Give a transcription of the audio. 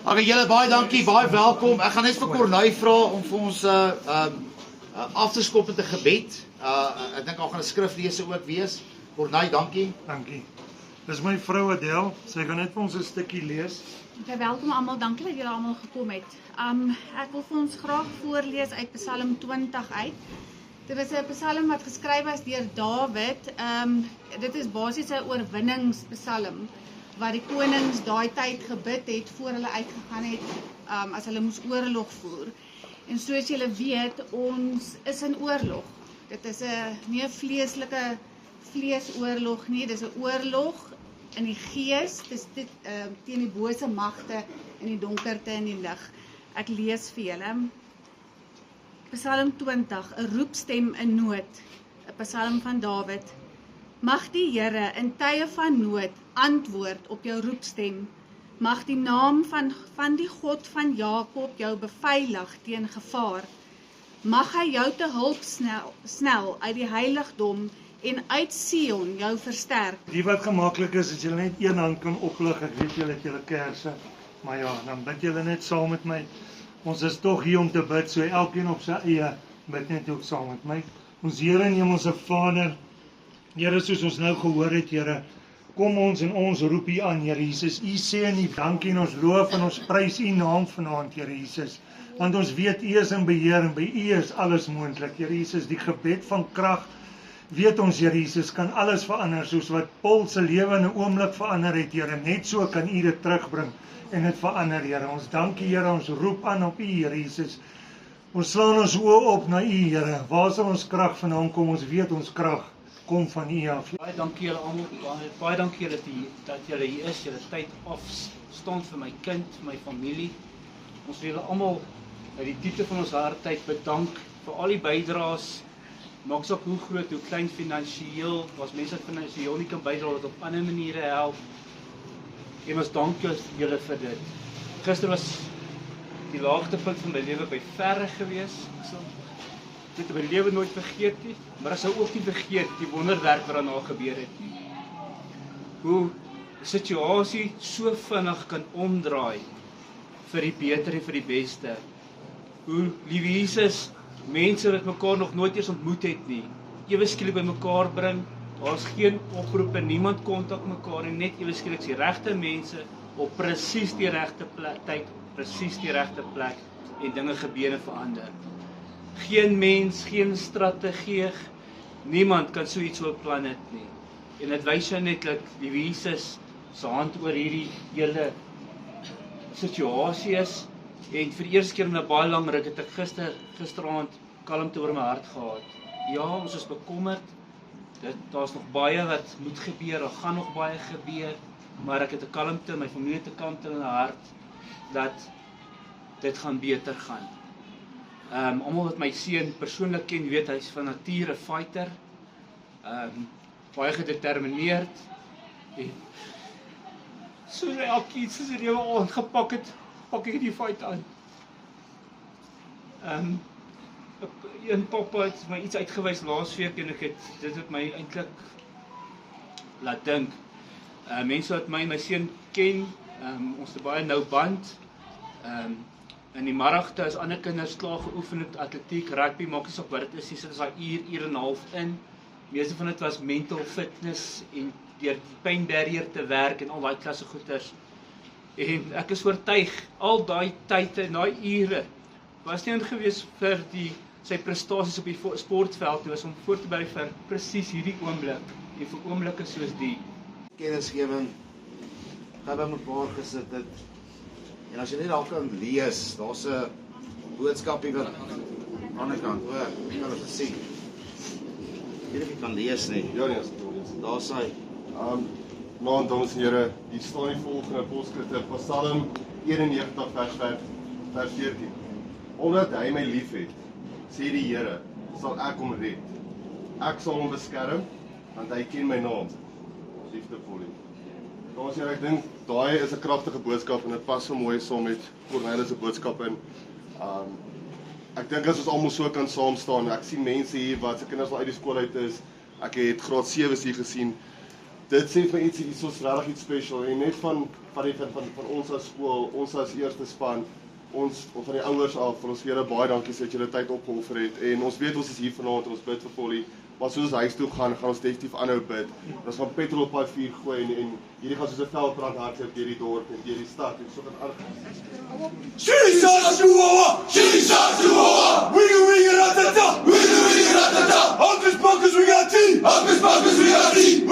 Okay, julle baie dankie, baie welkom. Ek gaan net vir Corneille vra om vir ons af te skop met 'n gebed. Ek dink daar gaan 'n skriflese ook wees. Corneille, dankie. Dankie. Dis my vrou Adele. Sy gaan net vir ons 'n stukkie lees. Okay, welkom almal. Dankie dat julle almal gekom het. Ek wil vir ons graag voorlees uit Psalm 20 uit. Dit is 'n psalm wat geskryf is deur Dawid. Dit is basies 'n oorwinningspsalm wat die konings daai tyd gebid het voor hulle uitgegaan het as hulle moes oorlog voer. En soos julle weet, ons is in oorlog. Dit is nie 'n vleeslike vleesoorlog nie, dis 'n oorlog in die gees, dis dit teen die bose magte in die donkerte en die lig. Ek lees vir julle. Psalm 20, 'n roepstem in nood, 'n psalm van Dawid. Mag die Here in tye van nood antwoord op jou roepstem. Mag die naam van die God van Jakob jou beveilig teen gevaar. Mag hy jou te hulp snel uit die heiligdom en uit Sion jou versterk. Die wat gemaklik is, as julle net een hand kan oplig, ek weet julle het julle kerse, maar ja, dan bid julle net saam met my. Ons is tog hier om te bid, so elkeen op sy eie, bid net ook saam met my. Ons Here en Hemelse Vader, Here, soos ons nou gehoor het, Here, kom ons en ons roep U aan, Here Jesus. U sê en U dankie en ons loof en ons prys U naam vanaand, Here Jesus. Want ons weet U is in beheer en by U is alles moontlik, Here Jesus. Die gebed van krag, weet ons, Here Jesus, kan alles verander, soos wat Paul se lewe in 'n oomblik verander het, Here. Net so kan U dit terugbring en dit verander, Here. Ons dankie, Here, ons roep aan op U, Here Jesus. Ons slaan ons oë op na U, Here. Waar sal ons krag vandaan kom? Ons weet ons krag kom van U af. Baie dankie julle almal, baie dankie julle dat julle hier is, julle tyd afstaan vir my kind, vir my familie. Ons wil julle almal uit die diepte van ons hart bedank vir al die bydraes. Maak saak hoe groot, hoe klein finansiëel, as mense wat finansiëel nie kan bydra, wat op ander maniere help. En ons dank julle vir dit. Gister was die laagtepunt van my lewe by verre gewees. Ek het my lewe nooit vergeet nie, maar ek sou ook nie vergeet die wonderwerk wat daarna gebeur het nie. Hoe 'n situasie so vinnig kan omdraai vir die beter en vir die beste. Hoe liewe Jesus mense wat mekaar nog nooit eens ontmoet het nie, ewe skielik by mekaar bring. Daar's geen oproepe, niemand kontak mekaar en net ewe skielik die regte mense op presies die regte tyd, presies die regte plek en dinge gebeur en verander. Geen mens, geen strategie, niemand kan so iets so beplan het nie. En dit wys jou net dat die Jesus se hand oor hierdie hele situasie is. En vir die eerste keer in 'n baie lang ruk het ek gisteraand kalmte oor my hart gehad. Ja, ons is bekommerd. Daar's nog baie wat moet gebeur, daar gaan nog baie gebeur, maar ek het 'n kalmte, my familie het 'n kalmte in hulle hart dat dit gaan beter gaan. Almal wat my seun persoonlik ken, weet hy's van nature 'n fighter. Baie gedetermineerd. En soos hy elke iets soos hy aangepak het, pak ek die fight aan. Een pappa het my iets uitgewys laasweek en dit het my eintlik laat dink. Mense wat my en my seun ken, ons het baie nou band. In die middagte as ander kinders klaar geoefen het, atletiek, rugby, maak nie saak wat dit is, sit as daai uur en 'n half in. Meeste van dit was mental fitness en deur die pain barrier te werk en al daai klasse goeters. En ek is oortuig, al daai tyd en daai ure was nie gewees vir sy prestasies op die sportveld, was om voor te berei vir presies hierdie oomblik en vir oomblikke soos die. Kennisgewing, gaan by mekaar gesit het. En as jy net daar kan lees, daar's 'n boodskapie wat aan die ander kant, ek kan dit sien. Jy weet nie kan lees nie. Ja, nee, Daar's hy. Naam, dames en here, hier staan die volgende postskrifte, Psalm 91 vers 14. Omdat hy my lief het, sê die Here, sal ek hom red. Ek sal hom beskerm, want hy ken my naam. Liefdevol. Dames en here, ek dink daai is 'n kragtige boodskap en dit pas so mooi saam met Corneille se boodskap in. Ek dink as ons almal so kan saam staan. Ek sien mense hier wat se kinders al uit die skool uit is. Ek het graad 7's hier gesien. dit sê vir my iets is regtig iets special en net van ons as skool, ons as eerste span, ons van die ouers af, vir ons Here baie dankie dat julle tyd opgeoffer het en ons weet ons is hier vanaand en ons bid vir Polly, maar soos ons huis toe gaan ons definitief aanhou bid. Ons gaan petrol op daai vuur gooi en hierdie gaan soos 'n veldbrand hardloop deur die dorp en deur die stad en so kan Jesus, Chihuahua, wiggy ratata, Hocus pocus we got tea,